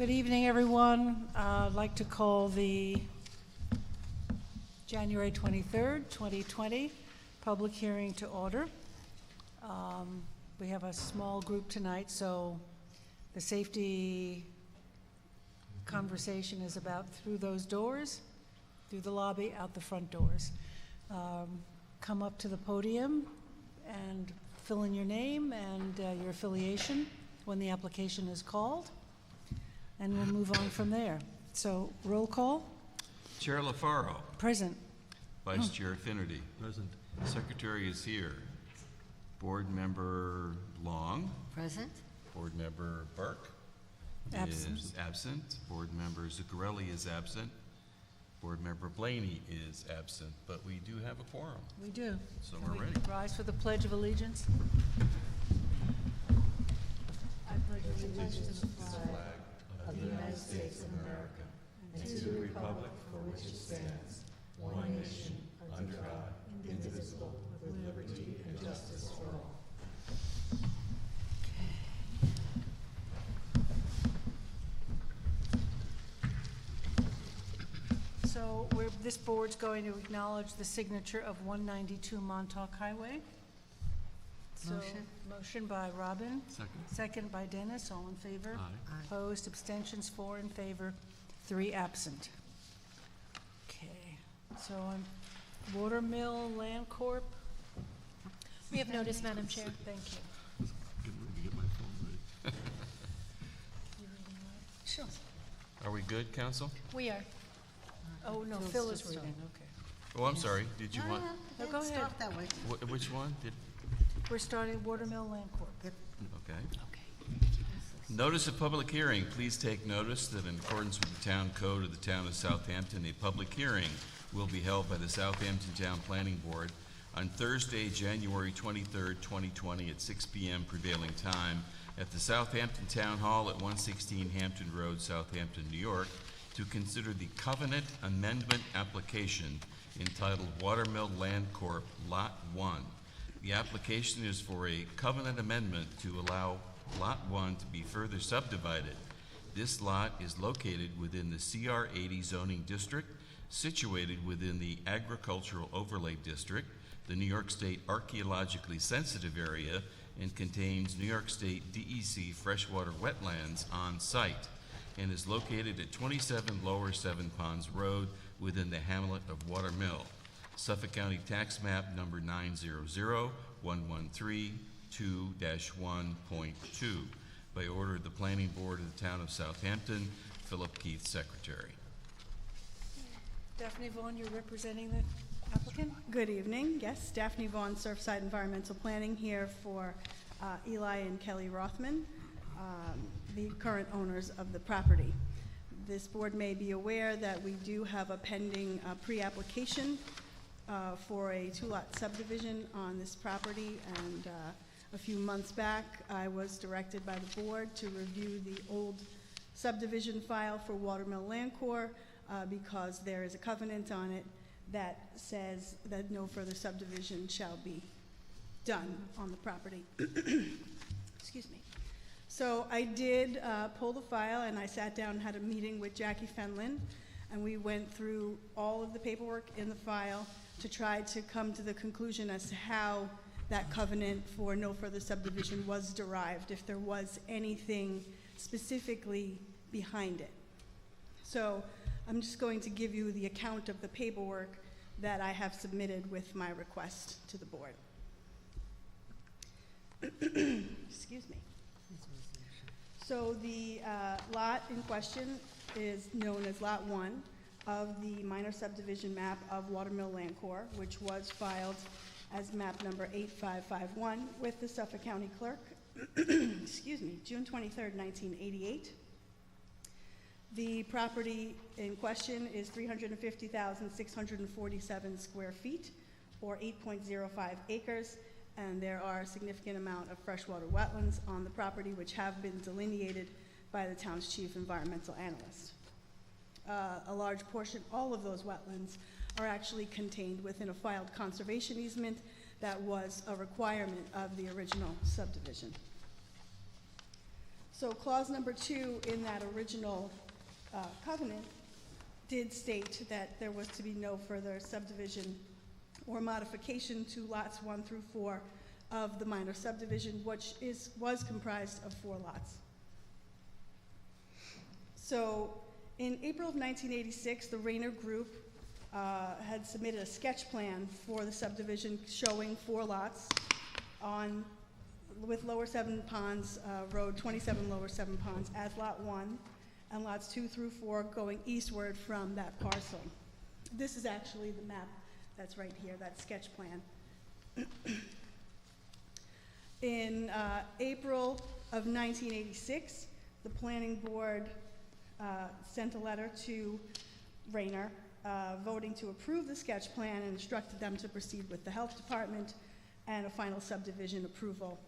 Good evening, everyone. I'd like to call the January 23rd, 2020 public hearing to order. We have a small group tonight, so the safety conversation is about through those doors, through the lobby, out the front doors. Come up to the podium and fill in your name and your affiliation when the application is called, and we'll move on from there. So, roll call. Chair LaFaro. Present. Vice Chair Finnerty. Present. Secretary is here. Board Member Long. Present. Board Member Burke Absent. is absent. Board Member Zuccarelli is absent. Board Member Blaney is absent, but we do have a quorum. We do. So Can we're ready. Rise for the Pledge of Allegiance. I pledge allegiance to the flag of the United States of America, and to the republic for which it stands, one nation, under God, indivisible, with liberty and justice for all. So this board's going to acknowledge the signature of 192 Montauk Highway. So, Motion. Motion by Robin. Second. Second by Dennis. All in favor? Aye. Aye. Opposed, abstentions, 4 in favor, 3 absent. Okay, so on Watermill Land Corp. We have notice, Madam Chair. Thank you. Get ready to get my phone ready. You reading that? Sure. Are we good, Council? We are. Oh, no, Phil's Phil is just reading, starting. okay. Oh, I'm sorry. Did you want, No, go ahead. Start that way. which one? We're starting Watermill Land Corp. Okay. Okay. Notice of public hearing. Please take notice that in accordance with the town code of the town of Southampton, a public hearing will be held by the Southampton Town Planning Board on Thursday, January 23rd, 2020 at 6 p.m. prevailing time at the Southampton Town Hall at 116 Hampton Road, Southampton, New York, to consider the covenant amendment application entitled Watermill Land Corp. Lot 1. The application is for a covenant amendment to allow Lot 1 to be further subdivided. This lot is located within the CR 80 zoning district, situated within the Agricultural Overlay District, the New York State Archaeologically Sensitive Area, and contains New York State DEC freshwater wetlands on site, and is located at 27 Lower Seven Ponds Road within the hamlet of Watermill. Suffolk County Tax Map number 900-113-2-1.2. By order of the Planning Board of the Town of Southampton, Philip Keith, Secretary. Daphne Vaughn, you're representing the applicant? Good evening. Yes, Daphne Vaughn, Surfside Environmental Planning, here for Eli and Kelly Rothman, the current owners of the property. This board may be aware that we do have a pending pre-application for a 2-lot subdivision on this property, and a few months back I was directed by the board to review the old subdivision file for Watermill Land Corp. Because there is a covenant on it that says that no further subdivision shall be done on the property. Excuse me. So I did pull the file, and I sat down and had a meeting with Jackie Fenlon, and we went through all of the paperwork in the file to try to come to the conclusion as to how that covenant for no further subdivision was derived, if there was anything specifically behind it. So I'm just going to give you the account of the paperwork that I have submitted with my request to the board. Excuse me. So the lot in question is known as Lot 1 of the minor subdivision map of Watermill Land Corp., which was filed as map number 8551 with the Suffolk County Clerk, excuse me, June 23rd, 1988. The property in question is 350,647 square feet, or 8.05 acres, and there are a significant amount of freshwater wetlands on the property which have been delineated by the town's chief environmental analyst. A large portion, all of those wetlands, are actually contained within a filed conservation easement that was a requirement of the original subdivision. So clause number 2 in that original covenant did state that there was to be no further subdivision or modification to lots 1 through 4 of the minor subdivision, which was comprised of 4 lots. So in April of 1986, the Rayner Group had submitted a sketch plan for the subdivision showing 4 lots with Lower Seven Ponds Road, 27 Lower Seven Ponds as Lot 1, and lots 2 through 4 going eastward from that parcel. This is actually the map that's right here, that sketch plan. In April of 1986, the planning board sent a letter to Rayner voting to approve the sketch plan and instructed them to proceed with the health department and a final subdivision approval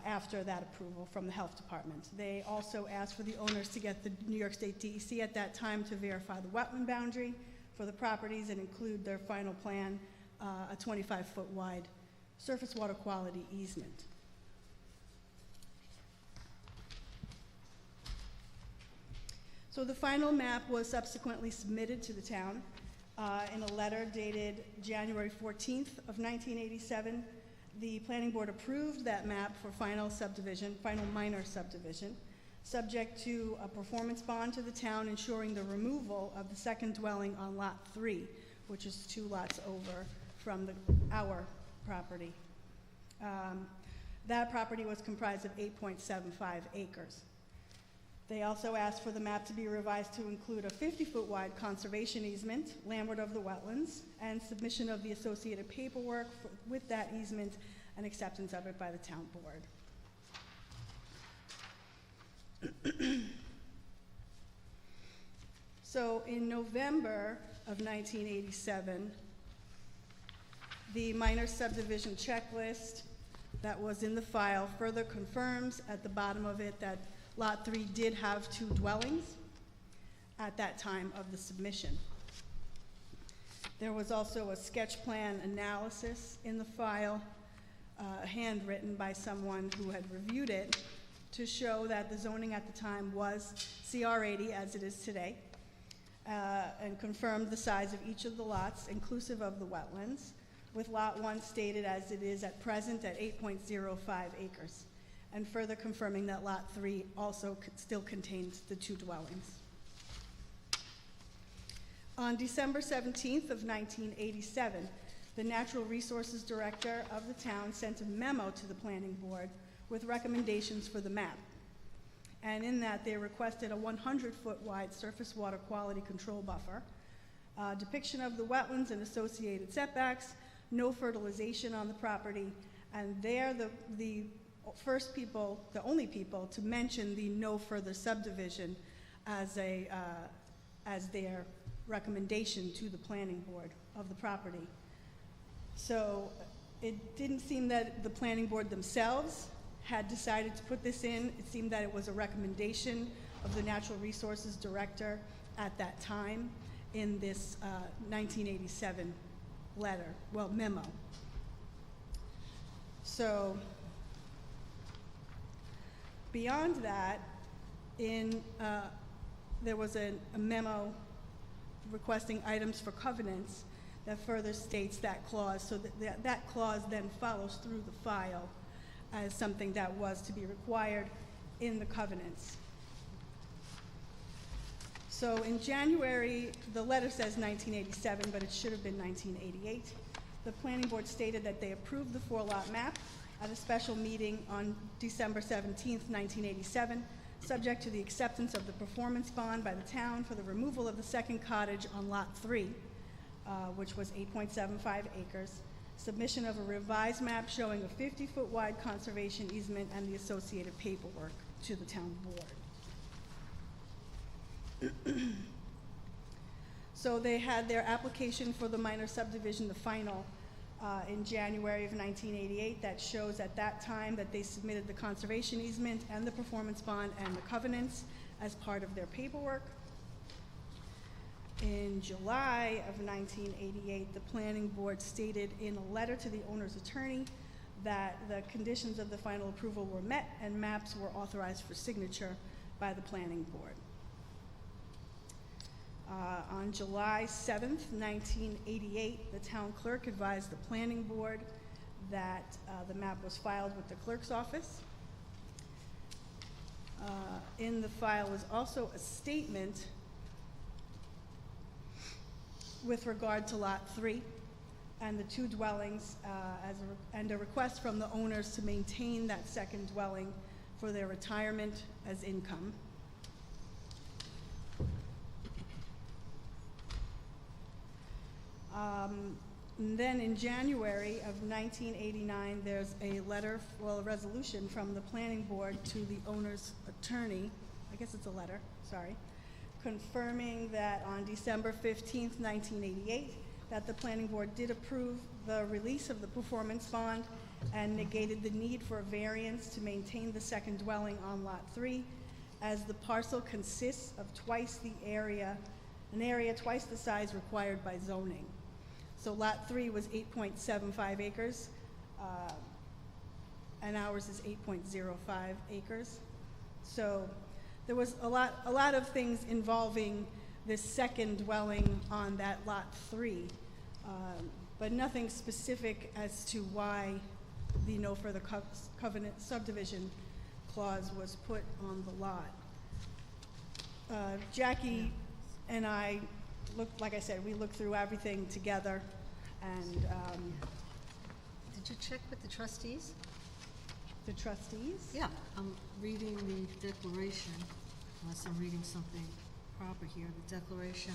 after that approval from the health department. They also asked for the owners to get the New York State DEC at that time to verify the wetland boundary for the properties and include their final plan, a 25-foot wide surface water quality easement. So the final map was subsequently submitted to the town in a letter dated January 14th of 1987. The planning board approved that map for final minor subdivision, subject to a performance bond to the town ensuring the removal of the second dwelling on Lot 3, which is 2 lots over from our property. That property was comprised of 8.75 acres. They also asked for the map to be revised to include a 50-foot wide conservation easement landward of the wetlands and submission of the associated paperwork with that easement and acceptance of it by the town board. So in November of 1987, the minor subdivision checklist that was in the file further confirms at the bottom of it that Lot 3 did have 2 dwellings at that time of the submission. There was also a sketch plan analysis in the file, handwritten by someone who had reviewed it, to show that the zoning at the time was CR 80 as it is today, and confirmed the size of each of the lots, inclusive of the wetlands, with Lot 1 stated as it is at present at 8.05 acres. And further confirming that Lot 3 also still contains the 2 dwellings. On December 17th of 1987, the Natural Resources Director of the town sent a memo to the planning board with recommendations for the map. And in that, they requested a 100-foot wide surface water quality control buffer, depiction of the wetlands and associated setbacks, no fertilization on the property, and they're the first people, the only people, to mention the no further subdivision as their recommendation to the planning board of the property. So it didn't seem that the planning board themselves had decided to put this in. It seemed that it was a recommendation of the Natural Resources Director at that time in this 1987 memo. So beyond that, there was a memo requesting items for covenants that further states that clause, so that clause then follows through the file as something that was to be required in the covenants. So in January, the letter says 1987, but it should have been 1988. The planning board stated that they approved the 4-lot map at a special meeting on December 17th, 1987, subject to the acceptance of the performance bond by the town for the removal of the second cottage on Lot 3, which was 8.75 acres, submission of a revised map showing a 50-foot wide conservation easement and the associated paperwork to the town board. So they had their application for the minor subdivision, the final, in January of 1988. That shows at that time that they submitted the conservation easement and the performance bond and the covenants as part of their paperwork. In July of 1988, the planning board stated in a letter to the owner's attorney that the conditions of the final approval were met and maps were authorized for signature by the planning board. On July 7th, 1988, the town clerk advised the planning board that the map was filed with the clerk's office. In the file was also a statement with regard to Lot 3 and the two dwellings, and a request from the owners to maintain that second dwelling for their retirement as income. And then in January of 1989, there's a letter, well, a resolution from the planning board to the owner's attorney, I guess it's a letter, sorry, confirming that on December 15th, 1988, that the planning board did approve the release of the performance bond and negated the need for a variance to maintain the second dwelling on Lot 3, as the parcel consists of an area twice the size required by zoning. So Lot 3 was 8.75 acres, and ours is 8.05 acres. So there was a lot of things involving this second dwelling on that Lot 3, but nothing specific as to why the no further covenant subdivision clause was put on the lot. Jackie and I like I said, we looked through everything together, and Did you check with the trustees? the trustees. Yeah, I'm reading the declaration, unless I'm reading something proper here. The declaration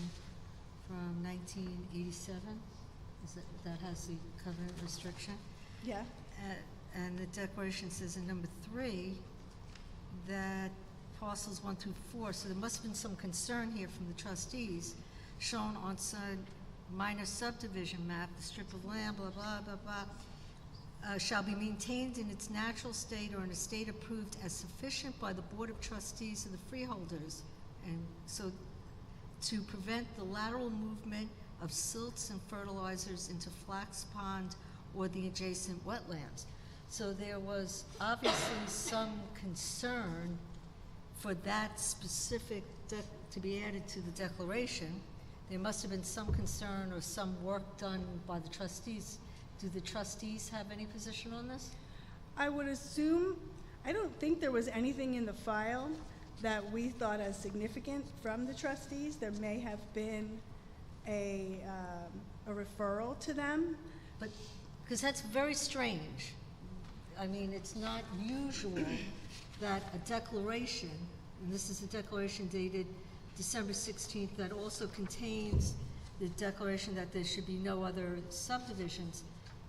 from 1987, that has the covenant restriction. Yeah. And the declaration says in number 3 that parcels 1 through 4, so there must have been some concern here from the trustees, shown on said minor subdivision map, the strip of land, blah, blah, blah, blah, shall be maintained in its natural state or in a state approved as sufficient by the Board of Trustees of the freeholders, and so to prevent the lateral movement of silts and fertilizers into Flax Pond or the adjacent wetlands. So there was obviously some concern for that specific to be added to the declaration. There must have been some concern or some work done by the trustees. Do the trustees have any position on this? I would assume, I don't think there was anything in the file that we thought as significant from the trustees. There may have been a referral to them. But, because that's very strange. I mean, it's not usual that a declaration, and this is a declaration dated December 16th, that also contains the declaration that there should be no other subdivisions.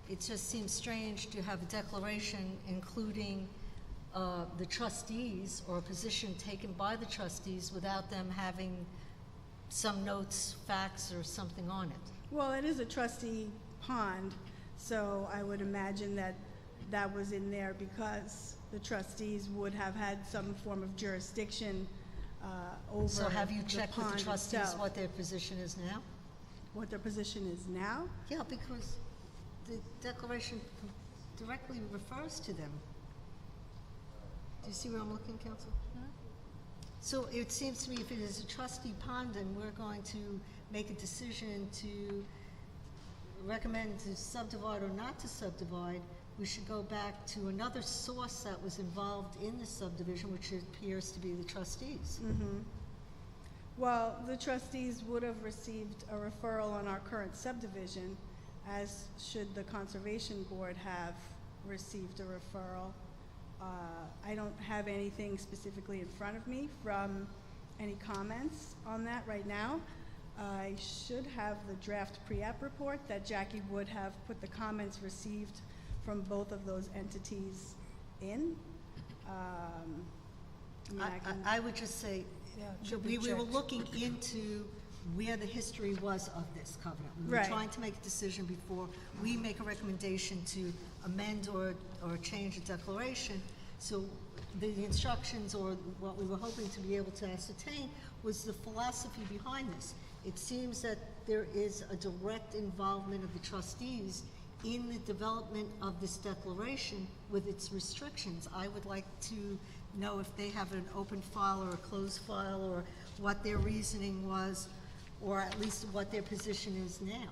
It just seems strange to have a declaration including the trustees or a position taken by the trustees without them having some notes, facts, or something on it. Well, it is a trustee pond, so I would imagine that that was in there because the trustees would have had some form of jurisdiction over So have you the checked with pond the trustees itself. what their position is now? What their position is now? Yeah, because the declaration directly refers to them. Do you see where I'm looking, Counsel? So it seems to me if it is a trustee pond and we're going to make a decision to recommend to subdivide or not to subdivide, we should go back to another source that was involved in the subdivision, which appears to be the trustees. Mm-hmm. Well, the trustees would have received a referral on our current subdivision, as should the Conservation Board have received a referral. I don't have anything specifically in front of me from any comments on that right now. I should have the draft pre-app report that Jackie would have put the comments received from both of those entities in. I would just say, Yeah, it that should be we were checked. looking into where the history was of this covenant. We were Right. trying to make a decision before we make a recommendation to amend or change a declaration. So the instructions or what we were hoping to be able to ascertain was the philosophy behind this. It seems that there is a direct involvement of the trustees in the development of this declaration with its restrictions. I would like to know if they have an open file or a closed file, or what their reasoning was, or at least what their position is now.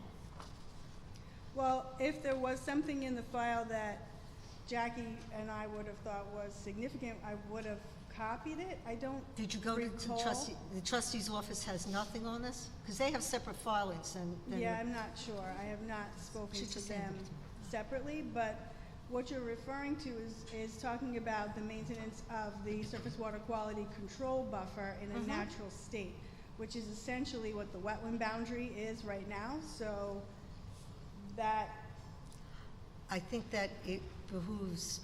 Well, if there was something in the file that Jackie and I would have thought was significant, I would have copied it. I don't Did you go to recall. the trustee's office has nothing on this? Because they have separate filings and. Yeah, I'm not sure. I have not spoken Should to just send them it to me. separately, but what you're referring to is talking about the maintenance of the surface water quality control buffer in a Mhm. natural state, which is essentially what the wetland boundary is right now, so that, I think that it behooves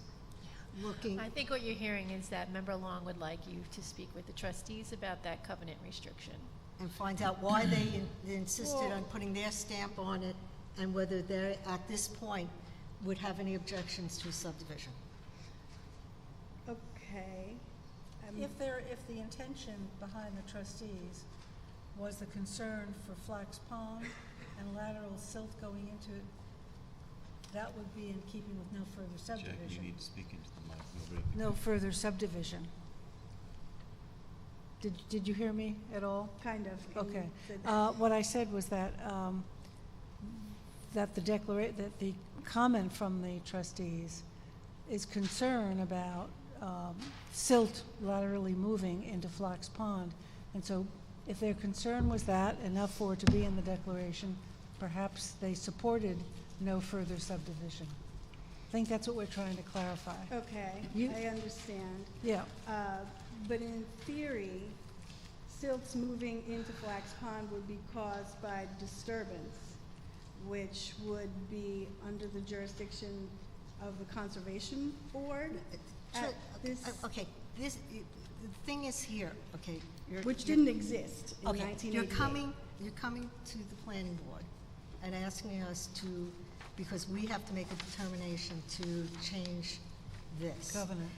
looking, I think what you're hearing is that Member Long would like you to speak with the trustees about that covenant restriction. and find out why they insisted Well- on putting their stamp on it, and whether they, at this point, would have any objections to a subdivision. okay. If the intention behind the trustees was the concern for Flax Pond and lateral silt going into it, that would be in keeping with no further Jack, you subdivision. need to speak into the mic. Nobody can- No further subdivision. Did you hear me at all? Kind of. and Okay. said- What I said was that, that that the comment from the trustees is concern about silt laterally moving into Flax Pond. And so if their concern was that, enough for it to be in the declaration, perhaps they supported no further subdivision. I think that's what we're trying to clarify. Okay, You- I understand. Yeah, But in theory, silts moving into Flax Pond would be caused by disturbance, which would be under the jurisdiction of the Conservation Board. At this- Okay, the thing is here, okay. Which didn't exist in Okay, 1988. you're coming to the planning board and asking us to, because we have to make a determination to change this. covenant.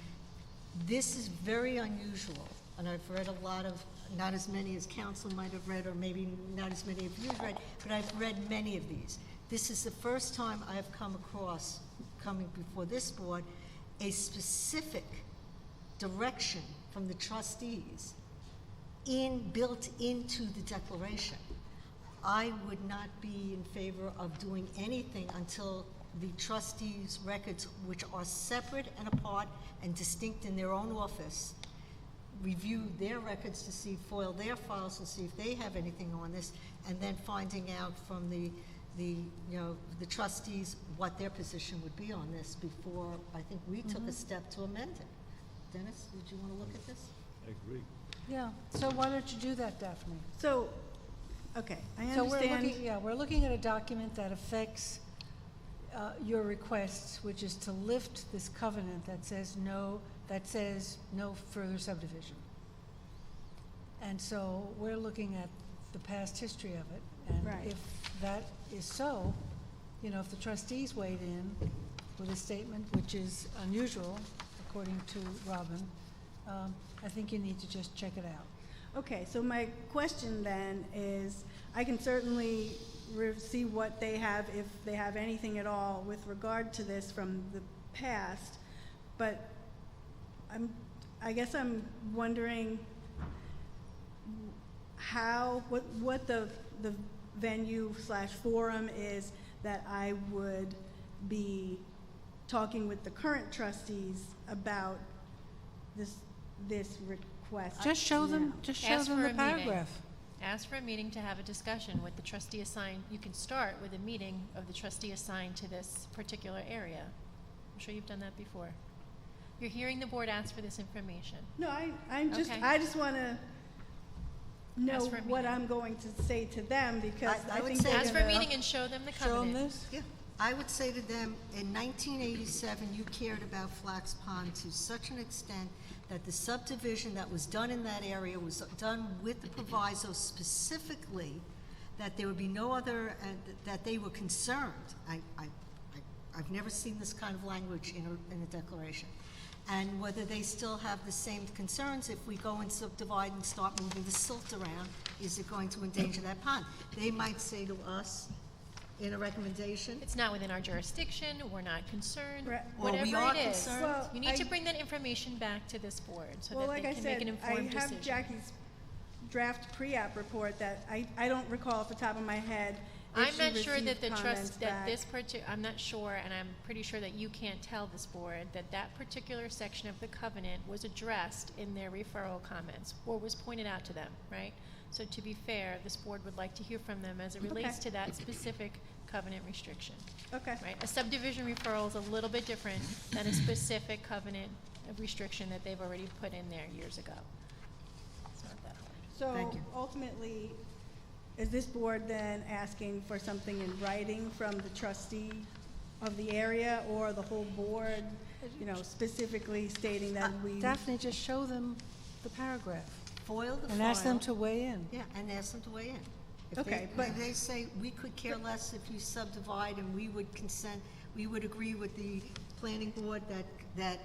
This is very unusual, and I've read a lot of, not as many as council might have read, or maybe not as many of you have read, but I've read many of these. This is the first time I've come across, coming before this board, a specific direction from the trustees built into the declaration. I would not be in favor of doing anything until the trustees' records, which are separate and apart and distinct in their own office, review their records to see, foil their files to see if they have anything on this, and then finding out from the trustees what their position would be on this before, I think we took a step to amend it. Dennis, did you want to look at this? I agree. Yeah, so why don't you do that, Daphne? So, okay, I So we're understand. looking, we're looking at a document that affects your requests, which is to lift this covenant that says no further subdivision. And so we're looking at the past history of it. And Right. if that is so, if the trustees weighed in with a statement, which is unusual, according to Robin, I think you need to just check it out. Okay, so my question then is, I can certainly see what they have, if they have anything at all with regard to this from the past, but I guess I'm wondering what the venue/forum is that I would be talking with the current trustees about this request. Just show them, now. Ask for the a meeting. paragraph. Ask for a meeting to have a discussion with the trustee assigned. You can start with a meeting of the trustee assigned to this particular area. I'm sure you've done that before. You're hearing the board ask for this information. No, I Okay. just want to know Ask for a what meeting. I'm going to say to them, because I I would think say they're Ask for a gonna- meeting and show them the Show them covenant. this? Yeah, I would say to them, in 1987, you cared about Flax Pond to such an extent that the subdivision that was done in that area was done with the proviso specifically that there would be no other, that they were concerned. I've never seen this kind of language in a declaration. And whether they still have the same concerns, if we go and subdivide and start moving the silt around, is it going to endanger that pond? They might say to us, in a recommendation? It's not within our jurisdiction, we're not concerned, Right. Well, we whatever are it is. concerned. Well, You need to I- bring that information back to this board so Well, that like they I can make an said, I informed decision. have Jackie's draft pre-app report that I don't recall off the top of my head if I'm she not sure that received the comments trust, that back. this I'm not sure, and I'm pretty sure that you can't tell this board, that that particular section of the covenant was addressed in their referral comments, or was pointed out to them, right? So to be fair, this board would like to hear from them as it relates Okay. to that specific covenant restriction, Okay, right? A subdivision referral is a little bit different than a specific covenant restriction that they've already put in there years ago. It's not that hard. Thank so you. ultimately, is this board then asking for something in writing from the trustee of the area or the whole board, you know, specifically stating that we? Daphne, just show them the paragraph Foil the file. and ask them to weigh in. Yeah, and ask them to weigh in. If Okay, they- but- if they say, we could care less if you subdivide, and we would consent, we would agree with the planning board that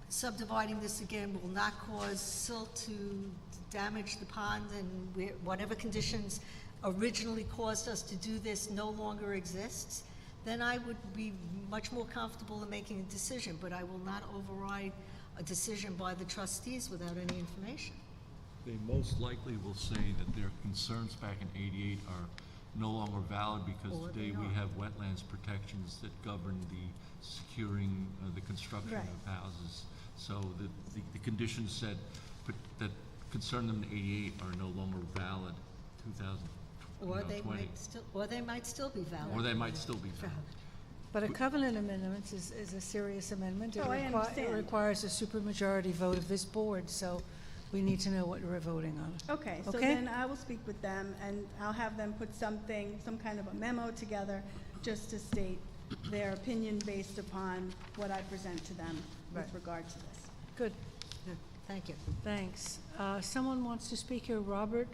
subdividing this again will not cause silt to damage the pond, and whatever conditions originally caused us to do this no longer exists, then I would be much more comfortable in making a decision, but I will not override a decision by the trustees without any information. They most likely will say that their concerns back in '88 are no longer valid because Or today they we are. have wetlands protections that govern the securing, the construction Right. of houses. So the conditions said, that concerned them in '88 are no longer valid, 2000, Or they 20. might still be valid. Or they might still be valid. But a covenant amendment is a serious amendment. Oh, I It understand. requires a supermajority vote of this board, so we need to know what we're voting on. Okay, so Okay. then I will speak with them, and I'll have them put something, some kind of a memo together, just to state their opinion based upon what I present to them with Right. regard to this. Good, Yeah, thank you. thanks. Someone wants to speak here, Robert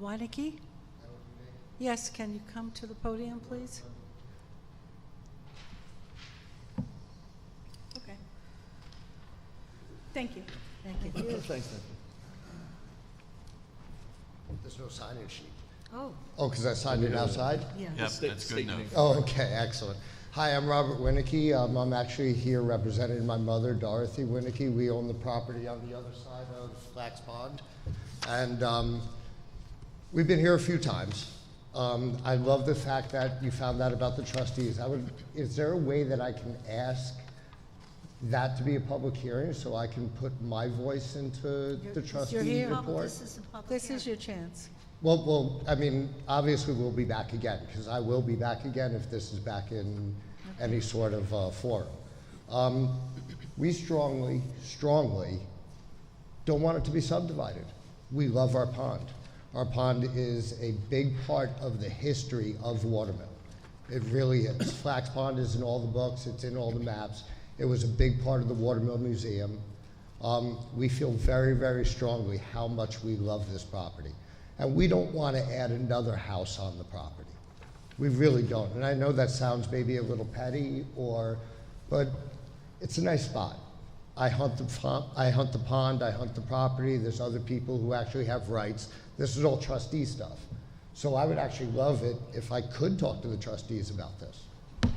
Weinecke? Yes, can you come to the podium, please? Okay. Thank you. Thank you. Thanks, There's no sign-in sheet. Oh, Oh, because I signed it outside? yeah. Yep, that's good enough. Oh, okay, excellent. Hi, I'm Robert Winicky. I'm actually here representing my mother, Dorothy Winicky. We own the property on the other side of Flax Pond. And we've been here a few times. I love the fact that you found out about the trustees. Is there a way that I can ask that to be a public hearing so I can put my voice into the You're trustee here. report? This is a public This is hearing. your chance. Well, I mean, obviously we'll be back again, because I will be back again if this is back in any sort of forum. We strongly don't want it to be subdivided. We love our pond. Our pond is a big part of the history of Watermill. It really is. Flax Pond is in all the books, it's in all the maps. It was a big part of the Watermill Museum. We feel very, very strongly how much we love this property. And we don't want to add another house on the property. We really don't. And I know that sounds maybe a little petty, but it's a nice spot. I hunt the pond, I hunt the property. There's other people who actually have rights. This is all trustee stuff. So I would actually love it if I could talk to the trustees about this. I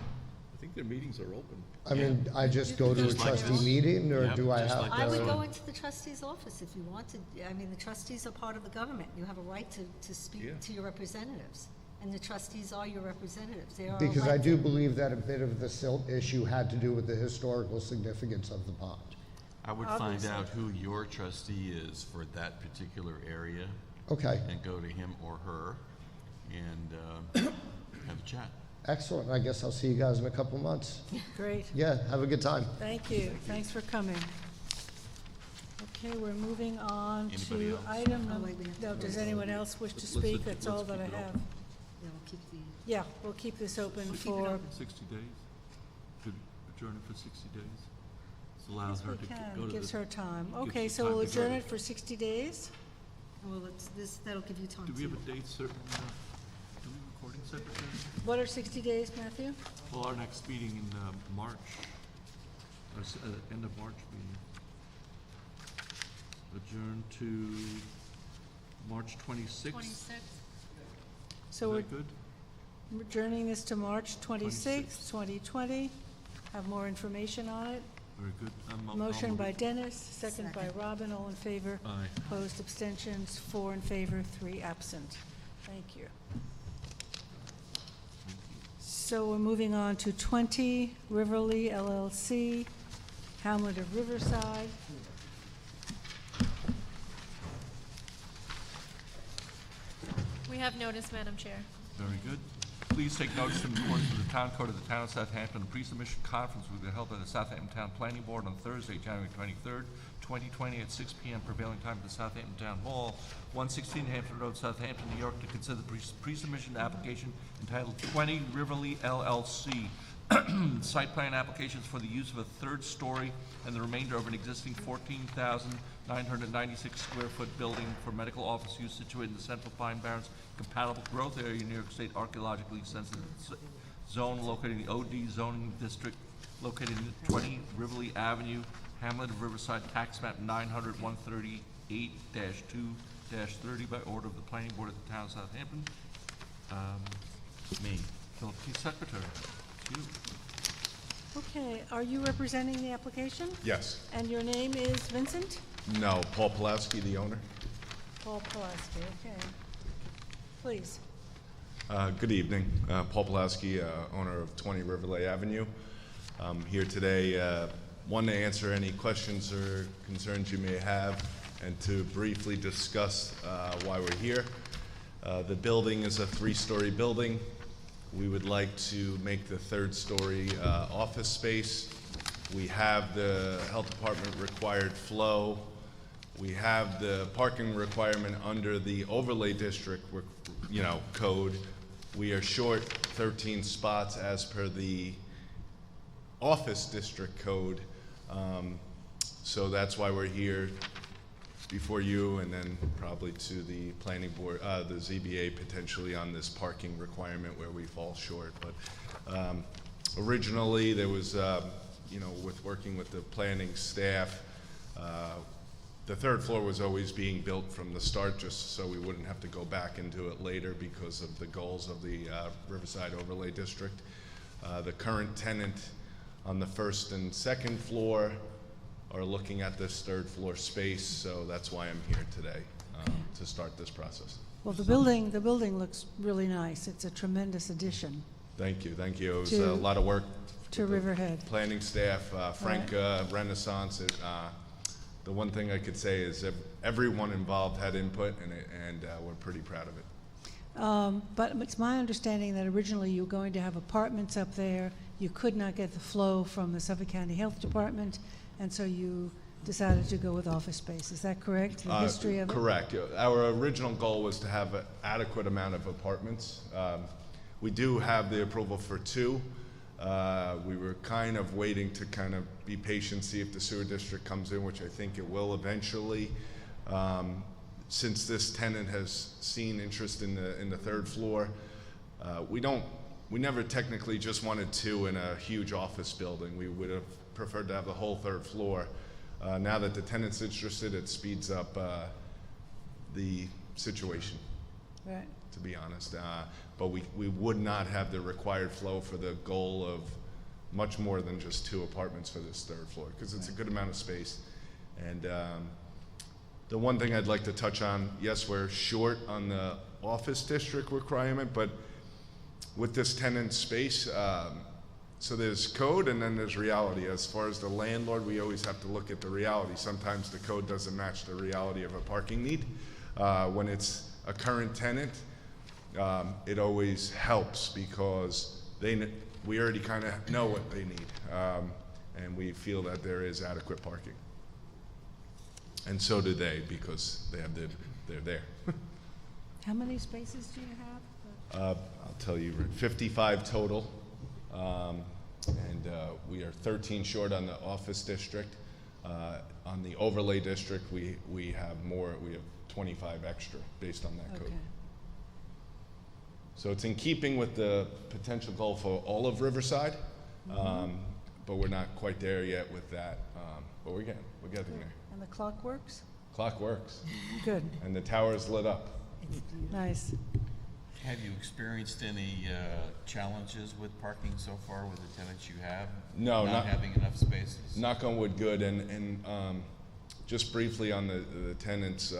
think their meetings are open. I mean, I just go to a Just like trustee this. meeting, or Yep, do I just have like I to? would go into the trustee's office if you wanted. I mean, the trustees are part of the government. You have a right to Yeah. speak to your representatives. And the trustees are your representatives. They are Because I do elected. believe that a bit of the silt issue had to do with the historical significance of the pond. I would find Obviously. out who your trustee is for that particular area Okay, and go to him or her and have a chat. excellent. I guess I'll see you guys in a couple months. Great, Yeah, have a good time. thank you. Thanks for coming. Okay, we're moving on Anybody to else? item Oh, number, wait, we have to no, vote. does anyone else wish to Let's- speak? let's That's all that I keep it have. open. Yeah, we'll keep the, Yeah, we'll keep this open Keep it for, open. 60 days? Could adjourn it for 60 days? This allows yes, her we to go can, to gives the... her time. gives Okay, you so time we'll to go adjourn to- it for 60 days? well, that'll give you time to. Do we have a date certain, do we recording secretary? What are 60 days, Matthew? Well, our next meeting in March, end of March meeting. Adjourn to March 26th. Is So we're, that good? adjourning this to March 26th, 2020. Have more information on it. Very good. I'll Motion move by it. Dennis, second by Robin, all in favor. Aye. Opposed, abstentions, 4 in favor, 3 absent. Thank you. So we're moving on to 20 Riverly LLC, Hamlet of Riverside. We have notice, Madam Chair. Very good. Please take notice in accordance with the Town Code of the Town of Southampton. A pre-submission conference will be held by the Southampton Town Planning Board on Thursday, January 23rd, 2020 at 6 p.m. prevailing time at the Southampton Town Hall, 116 Hampton Road, Southampton, New York, to consider the pre-submission application entitled 20 Riverly LLC. Site plan applications for the use of a third story and the remainder of an existing 14,996 square foot building for medical office use situated in the Central Pine Barrens compatible growth area in New York State archaeologically sensitive zone located in the OD zoning district located in 20 Riverly Avenue, Hamlet of Riverside, tax map 900-138-2-30 by order of the Planning Board of the Town of Southampton. Me. Philip T. Secretary. It's you. Okay, are you representing the application? Yes. And your name is Vincent? No, Paul Pulaski, the owner. Paul Pulaski, okay. Please. Good evening. Paul Pulaski, owner of 20 Riverlay Avenue. I'm here today, one, to answer any questions or concerns you may have, and to briefly discuss why we're here. The building is a 3-story building. We would like to make the 3rd story office space. We have the health department required flow. We have the parking requirement under the overlay district, code. We are short 13 spots as per the office district code. So that's why we're here before you, and then probably to the planning board, the ZBA potentially on this parking requirement where we fall short. But originally there was, with working with the planning staff, the 3rd floor was always being built from the start just so we wouldn't have to go back into it later because of the goals of the Riverside Overlay District. The current tenant on the 1st and 2nd floor are looking at this 3rd floor space, so that's why I'm here today, to start this process. Well, the building looks really nice. It's a tremendous addition Thank you. It was To- a lot of work. to with the Riverhead. Planning staff, Frank Renaissance. The one thing I could say is that everyone involved had input, and we're pretty proud of it. But it's my understanding that originally you were going to have apartments up there. You could not get the flow from the Suffolk County Health Department, and so you decided to go with office space. Is that correct? The history of it? Correct. Our original goal was to have an adequate amount of apartments. We do have the approval for 2. We were kind of waiting to kind of be patient, see if the sewer district comes in, which I think it will eventually. Since this tenant has seen interest in the 3rd floor, we never technically just wanted 2 in a huge office building. We would have preferred to have the whole 3rd floor. Now that the tenant's interested, it speeds up the situation, Right. to be honest. But we would not have the required flow for the goal of much more than just 2 apartments for this 3rd floor, because it's a good amount of space. And the one thing I'd like to touch on, yes, we're short on the office district requirement, but with this tenant space, so there's code and then there's reality. As far as the landlord, we always have to look at the reality. Sometimes the code doesn't match the reality of a parking need. When it's a current tenant, it always helps because we already kind of know what they need, and we feel that there is adequate parking. And so do they, because they're there. How many spaces do you have? I'll tell you, 55 total, and we are 13 short on the office district. On the overlay district, we have more. We have 25 extra based on that code. Okay. So it's in keeping with the potential goal for all of Riverside, but we're not quite there yet with that. But we're getting there. And the clock works? Clock works, Good, and the tower's lit up. nice. Have you experienced any challenges with parking so far with the tenants you have? No, not having enough spaces? Knock on wood, good. And just briefly on the tenants,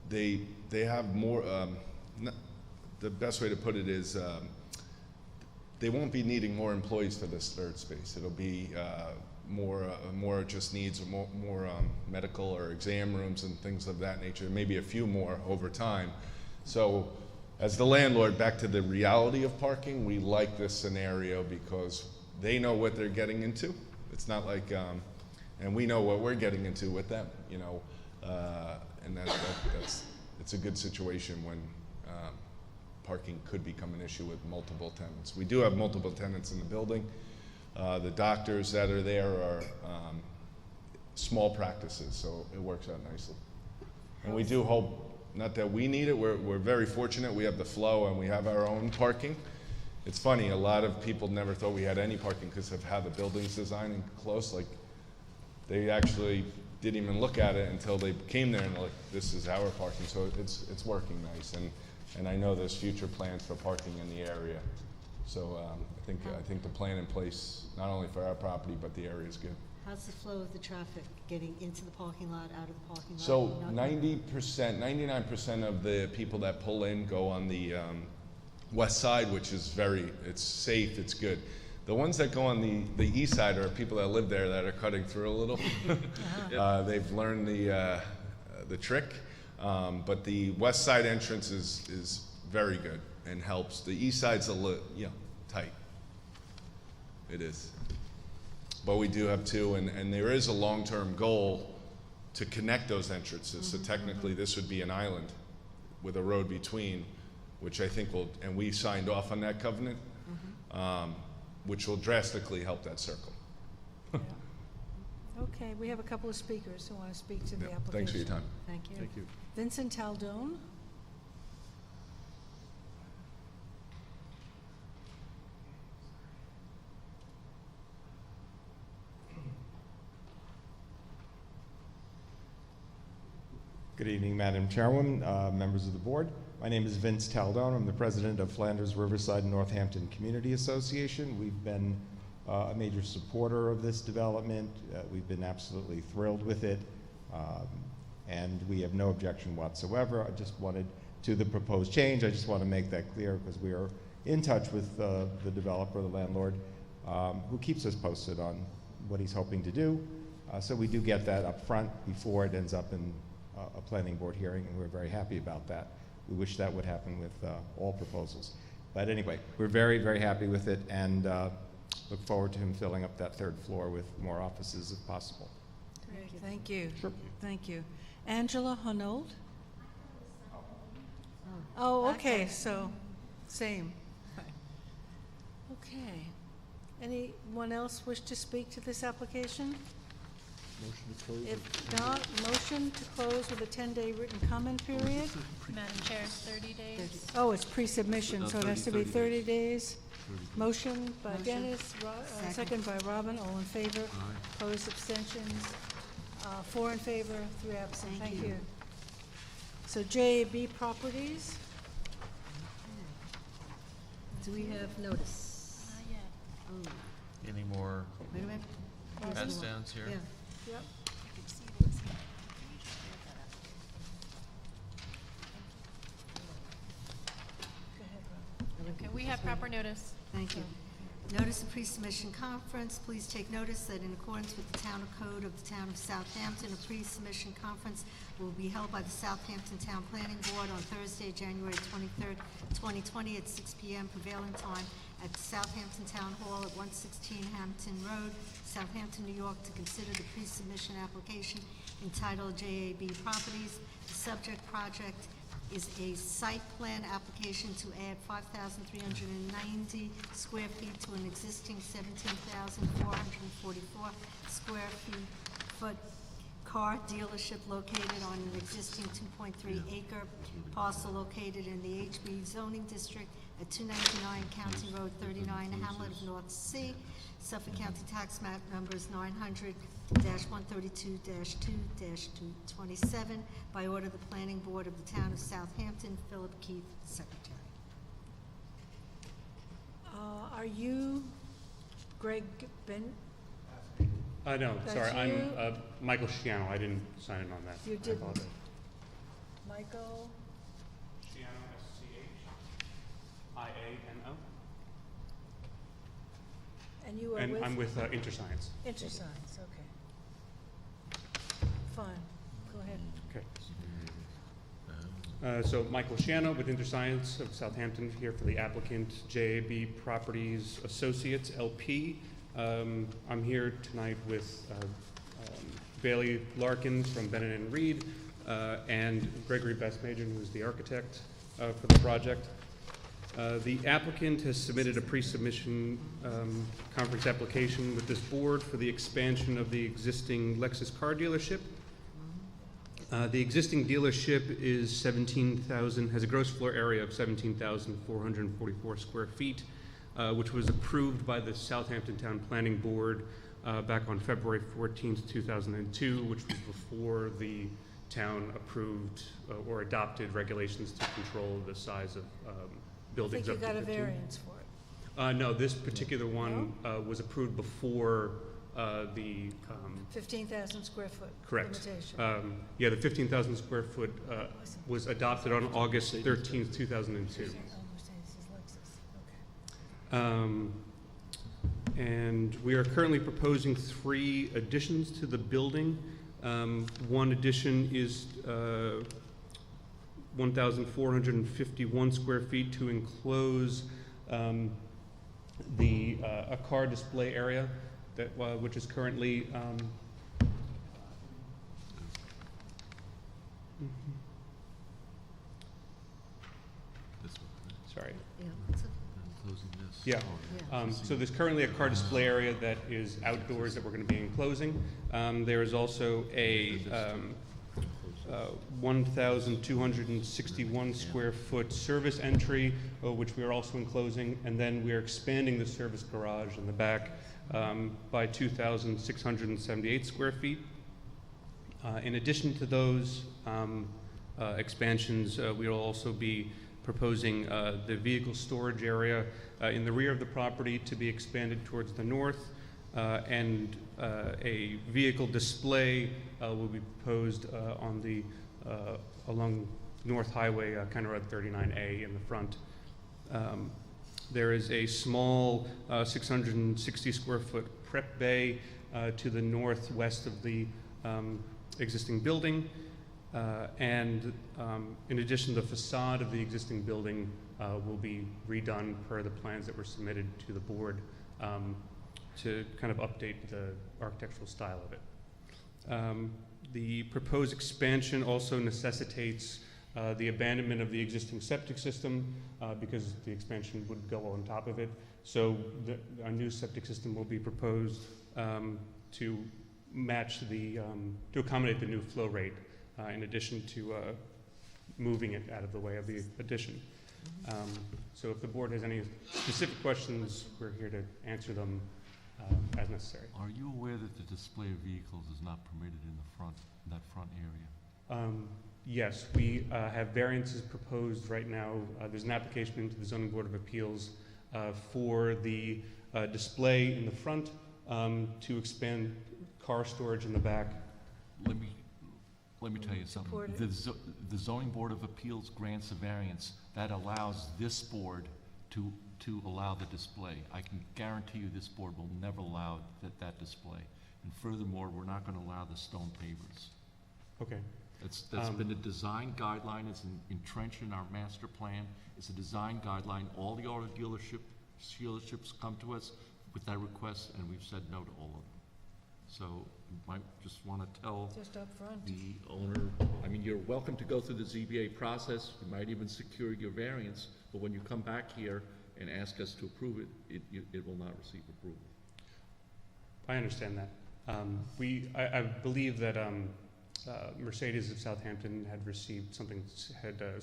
they have more. The best way to put it is they won't be needing more employees for this third space. It'll be more just needs more medical or exam rooms and things of that nature. Maybe a few more over time. So, as the landlord, back to the reality of parking, we like this scenario because they know what they're getting into. It's not like, and we know what we're getting into with them, you know, and it's a good situation when parking could become an issue with multiple tenants. We do have multiple tenants in the building. The doctors that are there are small practices, so it works out nicely. And we do hope, not that we need it, we're very fortunate. We have the flow and we have our own parking. It's funny, a lot of people never thought we had any parking because of how the building's designed and close. Like, they actually didn't even look at it until they came there and they're like, this is our parking. So it's working nice. And I know there's future plans for parking in the area. So I think the plan in place, not only for our property, but the area is good. How's the flow of the traffic getting into the parking lot, out of the parking lot? So 90%, 99% of the people that pull in go on the west side, which is it's safe, it's good. The ones that go on the east side are people that live there that are cutting through a little. They've learned the trick, but the west side entrance is very good and helps. The east side's a little, tight. It is. But we do have two, and there is a long-term goal to connect those entrances. So technically, this would be an island with a road between, which I think will, and we signed off on that covenant, which will drastically help that circle. Yeah. Okay, we have a couple of speakers who want to speak to the application. Thanks for your time. Thank you. Thank you. Vincent Taldone. Good evening, Madam Chairwoman, members of the board. My name is Vince Taldone. I'm the president of Flanders Riverside and Northampton Community Association. We've been a major supporter of this development. We've been absolutely thrilled with it, and we have no objection whatsoever. I just wanted to the proposed change. I just want to make that clear because we are in touch with the developer, the landlord, who keeps us posted on what he's hoping to do. So we do get that up front before it ends up in a planning board hearing, and we're very happy about that. We wish that would happen with all proposals. But anyway, we're very, very happy with it, and look forward to him filling up that third floor with more offices if possible. Great, thank you. Sure. Thank you. Angela Honold? Oh, okay, so, same. Okay. Anyone else wish to speak to this application? If not, motion to close with a 10-day written comment period. Madam Chair, 30 days. Oh, it's pre-submission, so it has to be 30 days. Motion by Motion. Dennis, second by Robin, all in favor. Opposed, abstentions, 4 in favor, 3 absent. Thank Thank you. you. So JAB Properties, Do we have notice? Not yet. Oh, Any more wait a minute. Here's pass the one. downs here? Yeah. yep. Go ahead, Robin. Okay, we have proper notice. Thank you. Notice of pre-submission conference. Please take notice that in accordance with the Town Code of the Town of Southampton, a pre-submission conference will be held by the Southampton Town Planning Board on Thursday, January 23rd, 2020 at 6 p.m. prevailing time at the Southampton Town Hall at 116 Hampton Road, Southampton, New York, to consider the pre-submission application entitled JAB Properties. The subject project is a site plan application to add 5,390 square feet to an existing 17,444 square foot car dealership located on an existing 2.3 acre parcel located in the HB zoning district at 299 County Road 39, Hamlet of North Sea, Suffolk County Tax Map numbers 900 132-2-227 by order of the Planning Board of the Town of Southampton, Philip Keith, Secretary. Are you Greg Ben? No, That's sorry, you? I'm Michael Shiano. I didn't sign in on that. You I didn't. apologize. Michael? Shiano, S-C-H-I-A-N-O. And you are And with? I'm with InterScience. InterScience, okay. Fine, go ahead. Okay. So Michael Shiano with InterScience of Southampton, here for the applicant, JAB Properties Associates, LP. I'm here tonight with Bailey Larkin from Bennett and Reed, and Gregory Bestmajan, who's the architect for the project. The applicant has submitted a pre-submission conference application with this board for the expansion of the existing Lexus car dealership. The existing dealership is has a gross floor area of 17,444 square feet, which was approved by the Southampton Town Planning Board back on February 14th, 2002, which was before the town approved or adopted regulations to control the size of I buildings think you up to got a 15. variance for it. No, this particular one was approved before the 15,000 square foot correct. limitation. Yeah, the 15,000 square foot was adopted on August 13th, 2002. Mercedes is Lexus, okay. And we are currently proposing 3 additions to the building. One addition is 1,451 square feet to enclose a car display area that which is currently sorry. Yeah, it's a- Closing this. Yeah. Yeah. So there's currently a car display area that is outdoors that we're going to be enclosing. There is also a 1,261 square foot service entry, which we are also enclosing, and then we are expanding the service garage in the back by 2,678 square feet. In addition to those expansions, we will also be proposing the vehicle storage area in the rear of the property to be expanded towards the north, and a vehicle display will be proposed on the along North Highway, County Road 39A in the front. There is a small 660 square foot prep bay to the northwest of the existing building. And in addition, the facade of the existing building will be redone per the plans that were submitted to the board to kind of update the architectural style of it. The proposed expansion also necessitates the abandonment of the existing septic system because the expansion would go on top of it. So a new septic system will be proposed to match the, to accommodate the new flow rate in addition to moving it out of the way of the addition. So if the board has any specific questions, we're here to answer them as necessary. Are you aware that the display of vehicles is not permitted in the front, in that front area? Yes, we have variances proposed right now. There's an application into the Zoning Board of Appeals for the display in the front to expand car storage in the back. Let me tell you something. Support it. The Zoning Board of Appeals grants a variance that allows this board to allow the display. I can guarantee you this board will never allow that display. And furthermore, we're not going to allow the stone pavers. Okay. That's been a design guideline. It's entrenched in our master plan. It's a design guideline. All the auto dealerships come to us with that request, and we've said no to all of them. So you might just want to tell Just up front. the owner, I mean, you're welcome to go through the ZBA process. You might even secure your variance, but when you come back here and ask us to approve it, it will not receive approval. I understand that. I believe that Mercedes of Southampton had received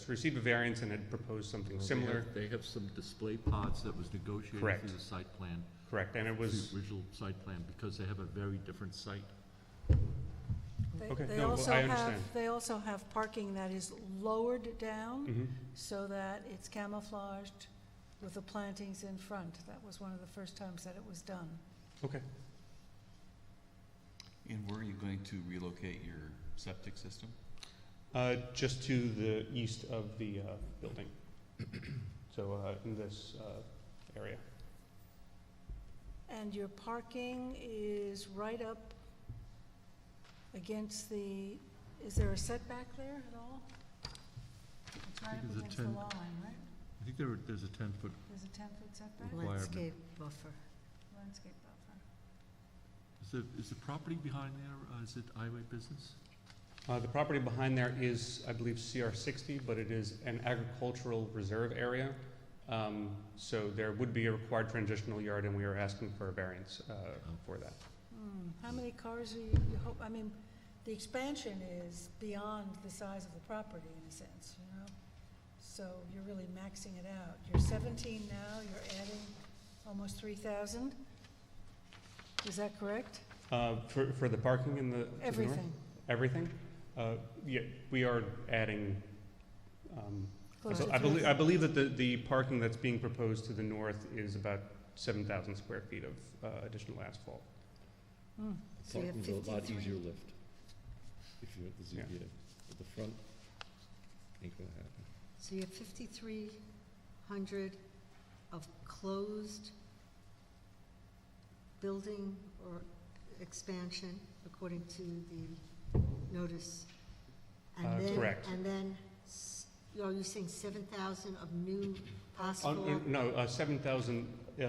received a variance and had proposed something similar. They have some display pods that was negotiated Correct. through the site plan. Correct, and it was, The original site plan, because they have a very different site. Okay, They no, well, also I have, understand. they also have parking that is lowered down Mhm. so that it's camouflaged with the plantings in front. That was one of the first times that it was done. Okay. And where are you going to relocate your septic system? Just to the east of the building. So in this area. And your parking is right up against the, is there a setback there at all? It's right up There's a against the 10 line, right? I think there's a 10-foot, There's a 10-foot setback? Requirement. Landscape buffer. Landscape buffer. is the property behind there, is it highway business? The property behind there is, I believe, CR60, but it is an agricultural reserve area. So there would be a required transitional yard, and we are asking for a variance for that. How many cars are you hope, I mean, the expansion is beyond the size of the property in a sense, you know? So you're really maxing it out. You're 17 now, you're adding almost 3,000? Is that correct? For the parking in the to the north? Everything. Everything? Yeah, we are adding, Close so to I 3,000. believe that the parking that's being proposed to the north is about 7,000 square feet of additional asphalt. So you have Parking's a lot 53. easier lift if you're at the Yeah. ZBA. At the front, ain't gonna happen. So you have 5,300 of closed building or expansion, according to the notice. And then, Correct. and then, are you saying 7,000 of new asphalt? No, 7,000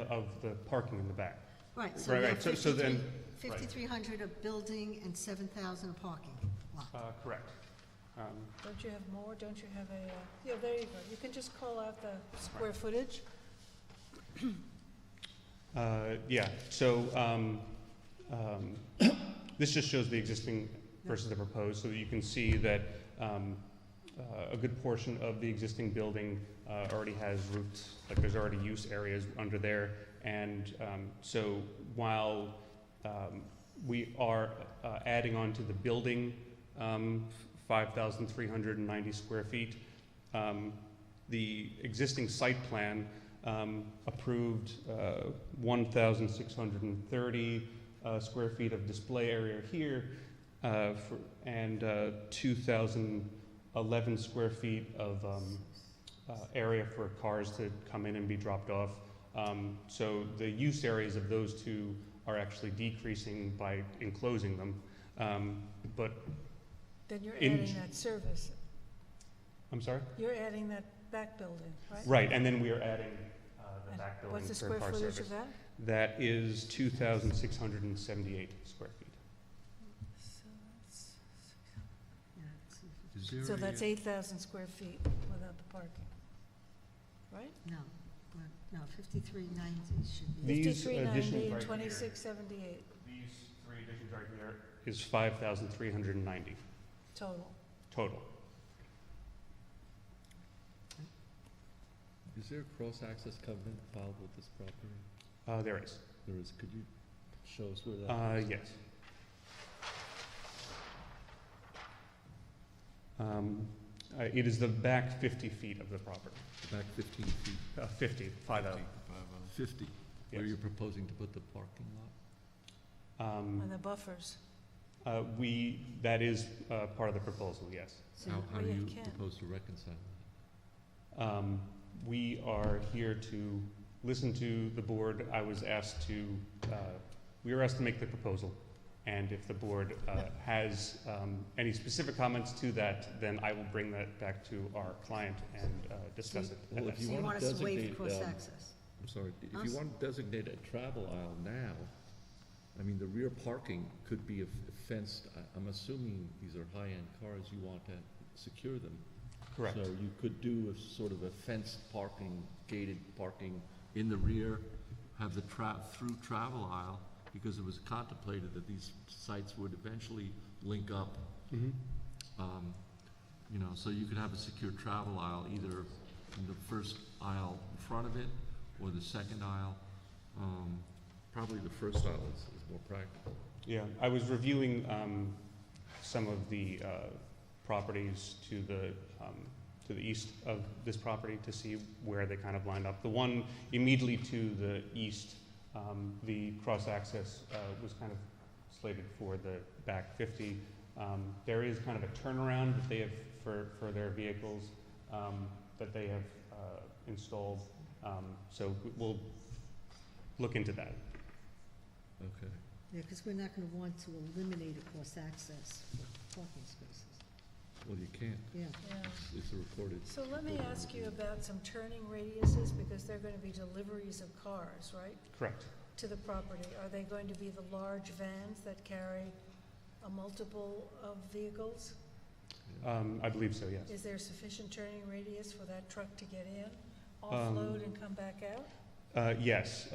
of the parking in the back. Right, so Right, you right. have So then- 5,300 of building and 7,000 of parking lot. Correct. Don't you have more? Don't you have a, yeah, there you go. You can just call out the square footage. Yeah, so this just shows the existing versus the proposed, so that you can see that a good portion of the existing building already has roofs, like there's already use areas under there. And so while we are adding on to the building 5,390 square feet, the existing site plan approved 1,630 square feet of display area here and 2,011 square feet of area for cars to come in and be dropped off. So the use areas of those two are actually decreasing by enclosing them. But Then you're In- adding that service. I'm sorry? You're adding that back building, right? Right, and then we are adding the And back building what's the for square car footage service. of that? That is 2,678 square feet. Is there So a, that's 8,000 square feet without the parking, right? No, no, 5,390 should be. These 5390 additions and right here. 2678 These three additions right here is 5,390 total. total. Is there a cross-access covenant filed with this property? There is. There is, could you show us where that is? Yes. It is the back 50 feet of the property. The back 15 feet, 50, 50. 50, where Yes. you're proposing to put the parking lot? And the buffers. That is part of the proposal, yes. So How Oh, do yeah, you can. propose to reconcile that? We are here to listen to the board. I was asked to, we were asked to make the proposal. And if the board has any specific comments to that, then I will bring that back to our client and discuss it. Well, if so you wanna want us to waive designate, cross-access? I'm sorry, if Us? you want to designate a travel aisle now, I mean, the rear parking could be fenced, I'm assuming these are high-end cars, you want to secure them. Correct. So you could do a sort of a fenced parking, gated parking in the rear, have the through travel aisle, because it was contemplated that these sites would eventually link up. Mhm. You know, so you could have a secure travel aisle either in the first aisle in front of it or the second aisle. Probably the first aisle is more practical. Yeah, I was reviewing some of the properties to the east of this property to see where they kind of lined up. The one immediately to the east, the cross-access was kind of slated for the back 50. There is kind of a turnaround that they have for their vehicles that they have installed. So we'll look into that. Okay. Yeah, because we're not going to want to eliminate a cross-access parking spaces. Well, you can't. Yeah. Yeah. It's a recorded. So let me ask you about some turning radiuses, because they're going to be deliveries of cars, right, Correct. to the property. Are they going to be the large vans that carry a multiple of vehicles? I believe so, yes. Is there sufficient turning radius for that truck to get in, offload, and come back out? Yes.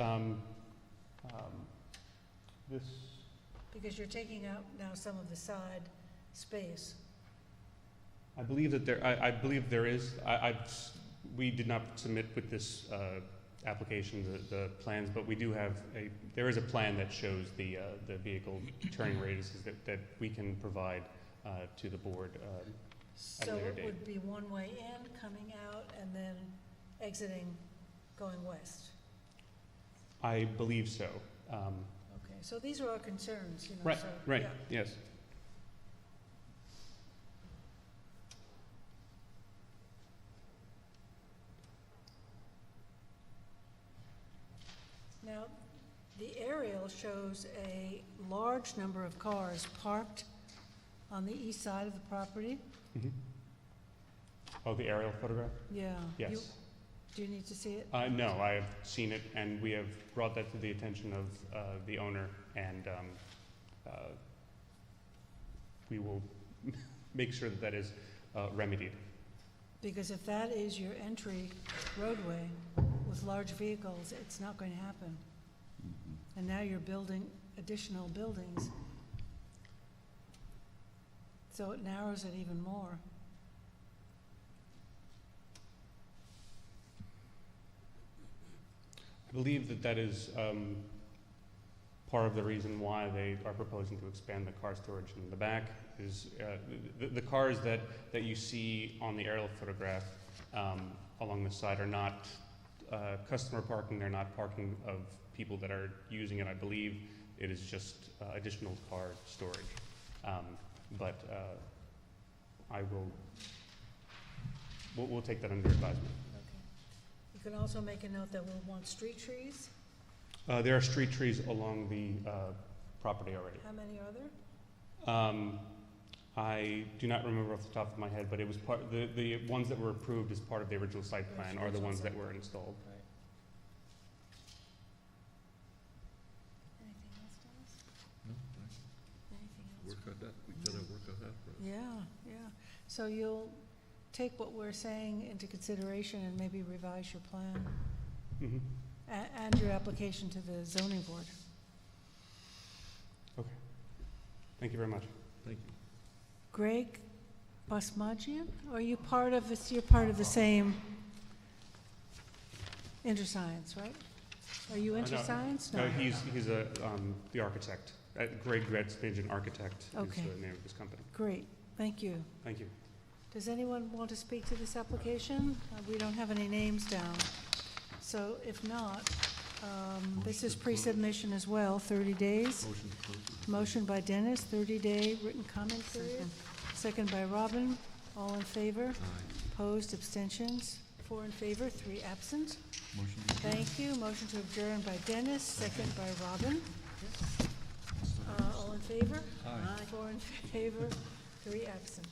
This, Because you're taking out now some of the side space. I believe that I believe there is. We did not submit with this application the plans, but we do have there is a plan that shows the vehicle turning radiuses that we can provide to the board at a So later it date. would be one way in, coming out, and then exiting, going west. I believe so. Okay, so these are our concerns, you know, Right, so. right, yeah. yes. Now, the aerial shows a large number of cars parked on the east side of the property. Mhm. Oh, the aerial photograph? Yeah. Yes. Do you need to see it? No, I have seen it, and we have brought that to the attention of the owner, and we will make sure that that is remedied. Because if that is your entry roadway with large vehicles, it's not going to happen. And now you're building additional buildings. So it narrows it even more. I believe that that is part of the reason why they are proposing to expand the car storage in the back. Is the cars that you see on the aerial photograph along the side are not customer parking. They're not parking of people that are using it. I believe it is just additional car storage. But we'll take that under advisement. You can also make a note that we'll want street trees. There are street trees along the property already. How many are there? I do not remember off the top of my head, but it was the ones that were approved as part of the original site plan are the ones that were installed. Anything else, Dennis? No, Anything else? work on that. We gotta work on that first. Yeah. So you'll take what we're saying into consideration and maybe revise your plan Mm-hmm. and your application to the zoning board. Okay. Thank you very much. Thank you. Greg Basmajian, are you part of this? You're part of the same InterScience, right? Are you InterScience? No, he's the architect. Greg Basmajian Architect Okay. is the name of his company. Great, thank you. Thank you. Does anyone want to speak to this application? We don't have any names down. So if not, this is pre-submission as well, 30 days. Motion to close. Motion by Dennis, 30-day written comment period. Second by Robin. All in favor? Aye. Opposed, abstentions? 4 in favor, 3 absent. Motion to adjourn. Thank you. Motion to adjourn by Dennis, second by Robin. All in favor? Aye. 4 in favor, 3 absent.